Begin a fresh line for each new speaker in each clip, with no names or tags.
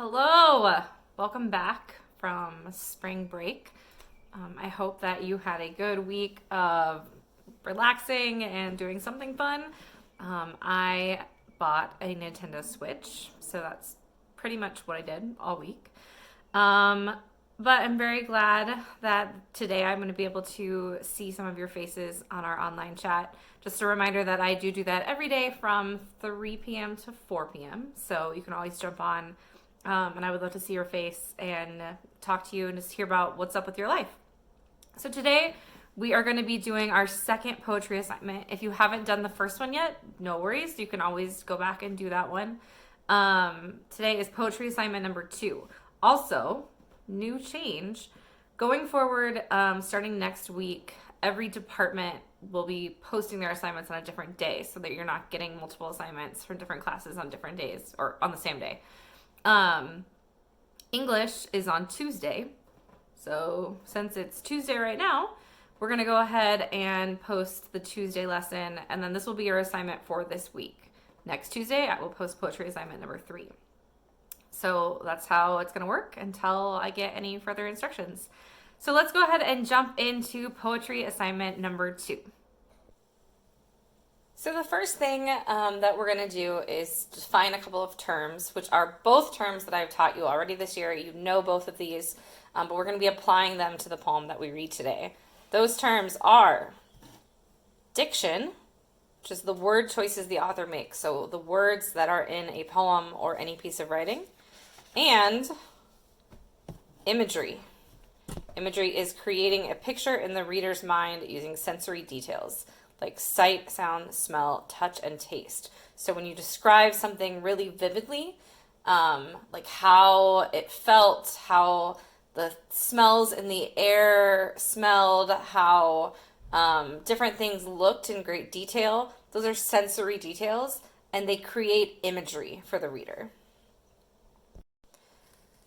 Hello, welcome back from spring break. I hope that you had a good week of relaxing and doing something fun. I bought a Nintendo Switch, so that's pretty much what I did all week. Um, but I'm very glad that today I'm going to be able to see some of your faces on our online chat. Just a reminder that I do that every day from 3 p.m. to 4 p.m. So you can always jump on, and I would love to see your face and talk to you and just hear about what's up with your life. So today we are going to be doing our second poetry assignment. If you haven't done the first one yet, no worries. You can always go back and do that one. Today is poetry assignment number 2. Also, new change. Going forward, starting next week, every department will be posting their assignments on a different day so that you're not getting multiple assignments from different classes on different days or on the same day. English is on Tuesday. So since it's Tuesday right now, we're going to go ahead and post the Tuesday lesson, and then this will be your assignment for this week. Next Tuesday, I will post poetry assignment number 3. So that's how it's going to work until I get any further instructions. So let's go ahead and jump into poetry assignment number 2. So the first thing that we're going to do is define a couple of terms, which are both terms that I've taught you already this year. You know both of these, but we're going to be applying them to the poem that we read today. Those terms are diction, which is the word choices the author makes, so the words that are in a poem or any piece of writing, and imagery. Imagery is creating a picture in the reader's mind using sensory details like sight, sound, smell, touch, and taste. So when you describe something really vividly, like how it felt, how the smells in the air smelled, how different things looked in great detail, those are sensory details, and they create imagery for the reader.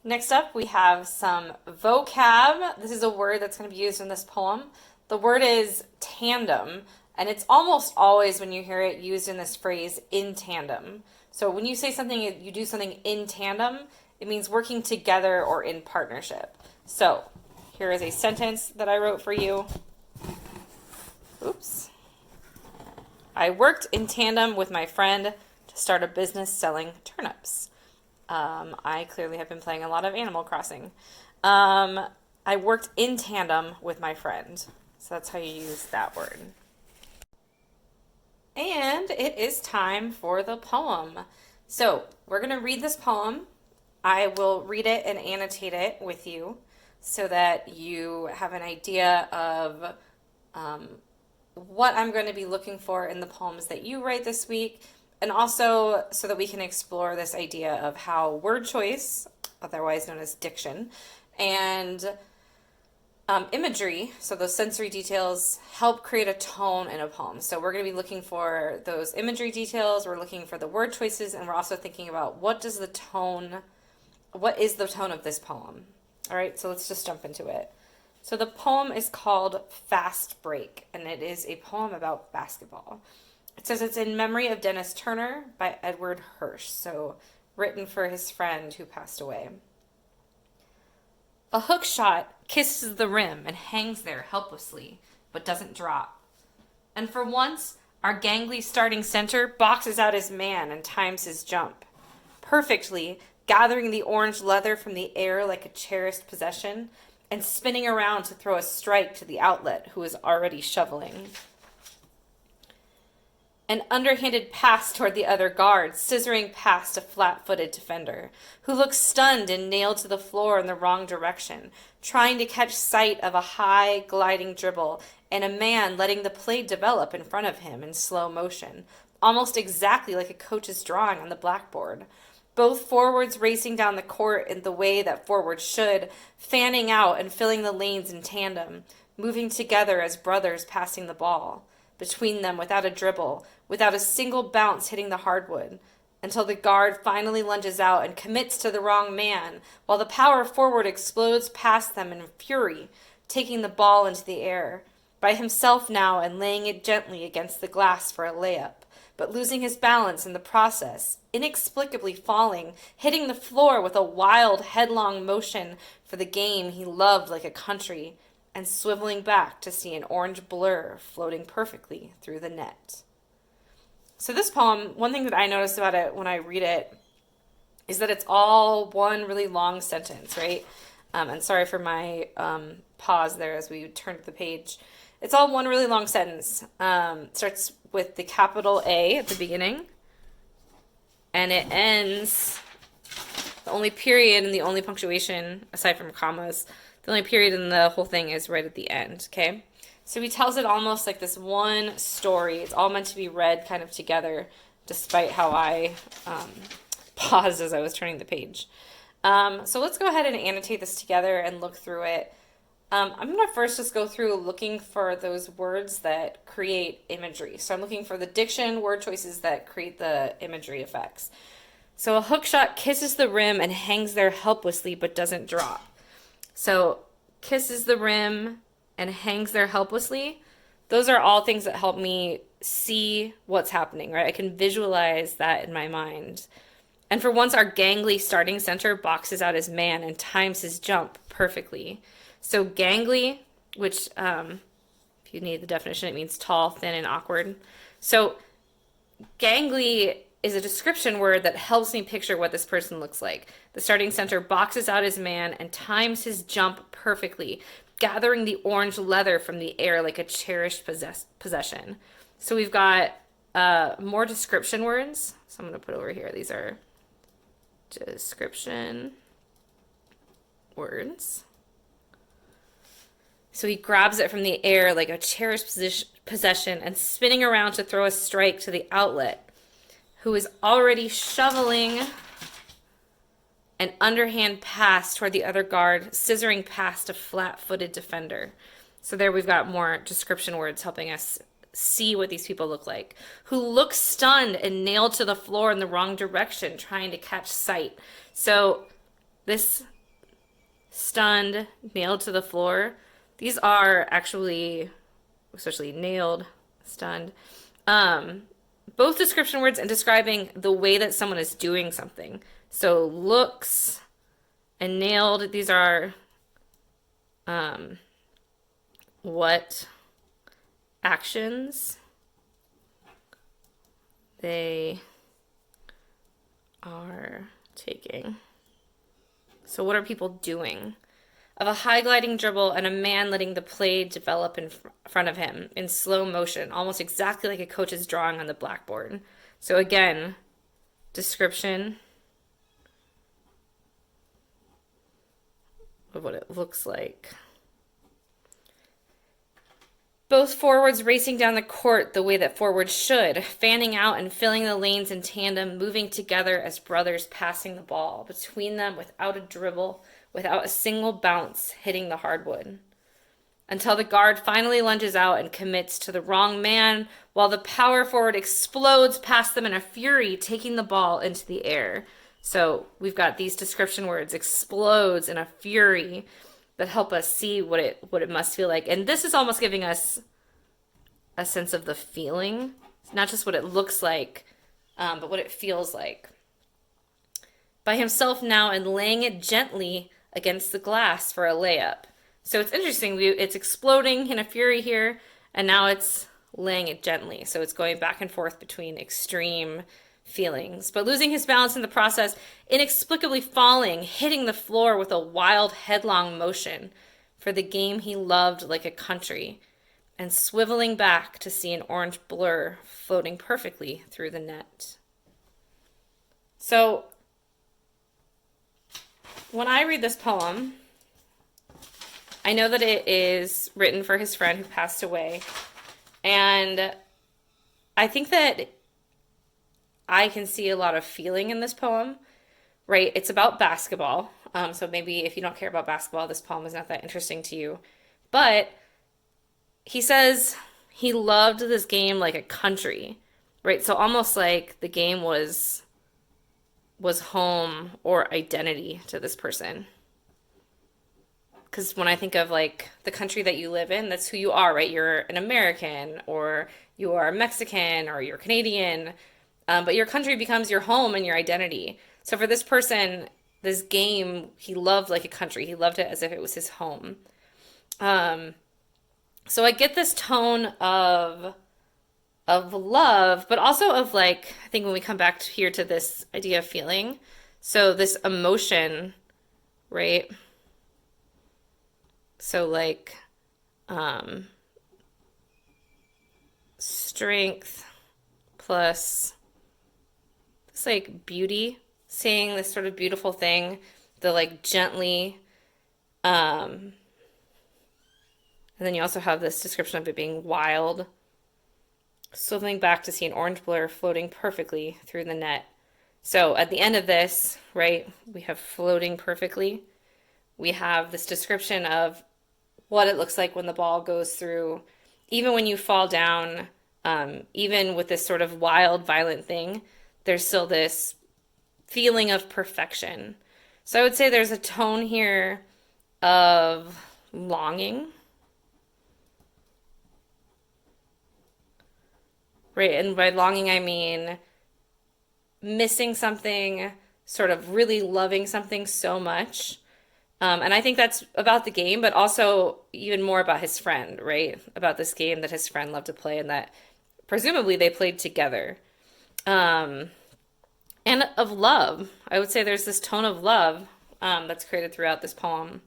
Next up, we have some vocab. This is a word that's going to be used in this poem. The word is tandem, and it's almost always, when you hear it used in this phrase, in tandem. So when you say something, you do something in tandem, it means working together or in partnership. So here is a sentence that I wrote for you. Oops. I worked in tandem with my friend to start a business selling turnips. I clearly have been playing a lot of Animal Crossing. I worked in tandem with my friend. So that's how you use that word. And it is time for the poem. So we're going to read this poem. I will read it and annotate it with you so that you have an idea of what I'm going to be looking for in the poems that you write this week, and also so that we can explore this idea of how word choice, otherwise known as diction, and imagery, so those sensory details, help create a tone in a poem. So we're going to be looking for those imagery details, we're looking for the word choices, and we're also thinking about what is the tone of this poem. All right, so let's just jump into it. So the poem is called Fast Break, and it is a poem about basketball. It says it's in memory of Dennis Turner by Edward Hirsch, so written for his friend who passed away. A hook shot kisses the rim and hangs there helplessly, but doesn't drop. And for once, our gangly starting center boxes out his man and times his jump. Perfectly, gathering the orange leather from the air like a cherished possession, and spinning around to throw a strike to the outlet who is already shoveling. An underhanded pass toward the other guard, scissoring past a flat-footed defender, who looks stunned and nailed to the floor in the wrong direction, trying to catch sight of a high, gliding dribble, and a man letting the play develop in front of him in slow motion, almost exactly like a coach's drawing on the blackboard. Both forwards racing down the court in the way that forwards should, fanning out and filling the lanes in tandem, moving together as brothers passing the ball. Between them without a dribble, without a single bounce hitting the hardwood, until the guard finally lunges out and commits to the wrong man, while the power forward explodes past them in fury, taking the ball into the air, by himself now and laying it gently against the glass for a layup, but losing his balance in the process, inexplicably falling, hitting the floor with a wild, headlong motion for the game he loved like a country, and swiveling back to see an orange blur floating perfectly through the net. So this poem, one thing that I noticed about it when I read it is that it's all one really long sentence, right? And sorry for my pause there as we turn to the page. It's all one really long sentence. Starts with the capital A at the beginning, and it ends, the only period and the only punctuation, aside from commas, the only period in the whole thing is right at the end, okay? So he tells it almost like this one story. It's all meant to be read kind of together, despite how I paused as I was turning the page. So let's go ahead and annotate this together and look through it. I'm going to first just go through looking for those words that create imagery. So I'm looking for the diction, word choices that create the imagery effects. So a hook shot kisses the rim and hangs there helplessly but doesn't drop. So kisses the rim and hangs there helplessly. Those are all things that help me see what's happening, right? I can visualize that in my mind. And for once, our gangly starting center boxes out his man and times his jump perfectly. So gangly, which if you need the definition, it means tall, thin, and awkward. So gangly is a description word that helps me picture what this person looks like. The starting center boxes out his man and times his jump perfectly, gathering the orange leather from the air like a cherished possession. So we've got more description words. So I'm going to put over here. These are description words. So he grabs it from the air like a cherished possession and spinning around to throw a strike to the outlet, who is already shoveling an underhand pass toward the other guard, scissoring past a flat-footed defender. So there we've got more description words helping us see what these people look like, who look stunned and nailed to the floor in the wrong direction, trying to catch sight. So this stunned, nailed to the floor, these are actually, especially nailed, stunned, both description words and describing the way that someone is doing something. So looks and nailed, these are what actions they are taking. So what are people doing? Of a high gliding dribble and a man letting the play develop in front of him in slow motion, almost exactly like a coach's drawing on the blackboard. So again, description of what it looks like. Both forwards racing down the court the way that forwards should, fanning out and filling the lanes in tandem, moving together as brothers passing the ball between them without a dribble, without a single bounce hitting the hardwood. Until the guard finally lunges out and commits to the wrong man, while the power forward explodes past them in a fury, taking the ball into the air. So we've got these description words, explodes in a fury, that help us see what it must feel like. And this is almost giving us a sense of the feeling, not just what it looks like, but what it feels like. By himself now and laying it gently against the glass for a layup. So it's interesting, it's exploding in a fury here, and now it's laying it gently. So it's going back and forth between extreme feelings, but losing his balance in the process, inexplicably falling, hitting the floor with a wild headlong motion for the game he loved like a country, and swiveling back to see an orange blur floating perfectly through the net. So when I read this poem, I know that it is written for his friend who passed away, and I think that I can see a lot of feeling in this poem, right? It's about basketball. So maybe if you don't care about basketball, this poem is not that interesting to you. But he says he loved this game like a country, right? So almost like the game was home or identity to this person. because when I think of like the country that you live in, that's who you are, right? You're an American, or you are Mexican, or you're Canadian, but your country becomes your home and your identity. So for this person, this game, he loved like a country. He loved it as if it was his home. Um, so I get this tone of love, but also of like, I think when we come back here to this idea of feeling, so this emotion, right? So like um strength plus this like beauty, seeing this sort of beautiful thing, the like gently um and then you also have this description of it being wild. Swiveling back to see an orange blur floating perfectly through the net. So at the end of this, right, we have floating perfectly. We have this description of what it looks like when the ball goes through, even when you fall down, even with this sort of wild, violent thing, there's still this feeling of perfection. So I would say there's a tone here of longing, right? And by longing, I mean missing something, sort of really loving something so much. And I think that's about the game, but also even more about his friend, right? About this game that his friend loved to play and that presumably they played together. Um, and of love. I would say there's this tone of love that's created throughout this poem.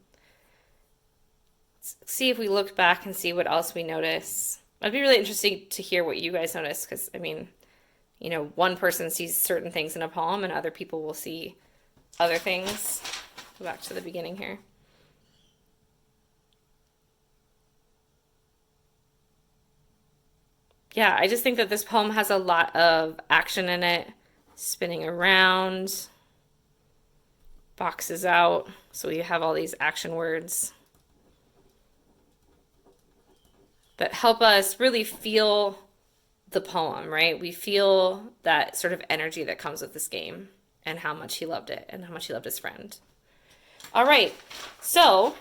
Let's see if we looked back and see what else we notice. It'd be really interesting to hear what you guys notice because, I mean, you know, one person sees certain things in a poem and other people will see other things. Go back to the beginning here. Yeah, I just think that this poem has a lot of action in it, spinning around, boxes out. So you have all these action words that help us really feel the poem, right? We feel that sort of energy that comes with this game and how much he loved it and how much he loved his friend. All right, so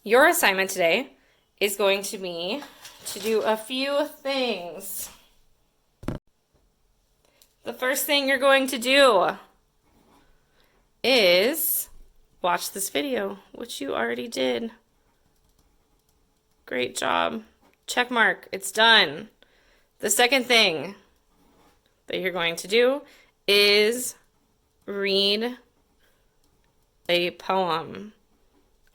your assignment today is going to be to do a few things. The first thing you're going to do is watch this video, which you already did. Great job. Check mark. It's done. The second thing that you're going to do is read a poem.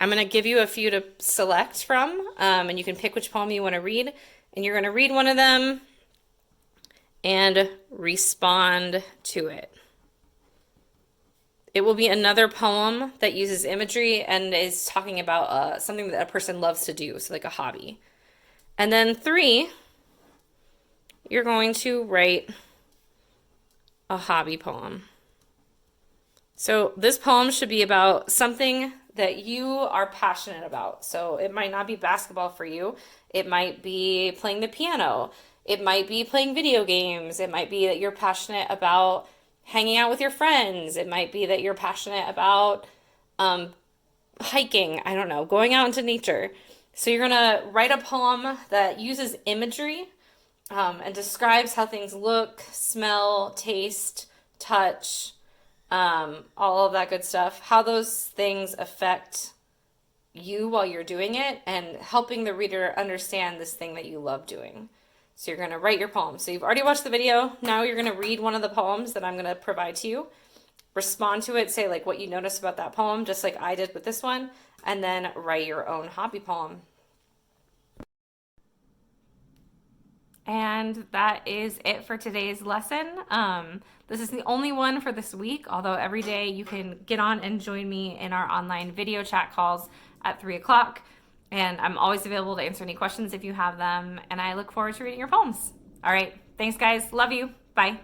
I'm going to give you a few to select from, and you can pick which poem you want to read, and you're going to read one of them and respond to it. It will be another poem that uses imagery and is talking about something that a person loves to do, so like a hobby. And then 3, you're going to write a hobby poem. So this poem should be about something that you are passionate about. So it might not be basketball for you. It might be playing the piano. It might be playing video games. It might be that you're passionate about hanging out with your friends. It might be that you're passionate about hiking. I don't know, going out into nature. So you're gonna write a poem that uses imagery and describes how things look, smell, taste, touch, all of that good stuff, how those things affect you while you're doing it, and helping the reader understand this thing that you love doing. So you're going to write your poem. So you've already watched the video. Now you're going to read one of the poems that I'm going to provide to you. Respond to it, say like what you noticed about that poem, just like I did with this one, and then write your own hobby poem. And that is it for today's lesson. This is the only one for this week, although every day you can get on and join me in our online video chat calls at 3 o'clock. And I'm always available to answer any questions if you have them. And I look forward to reading your poems. All right. Thanks, guys. Love you. Bye.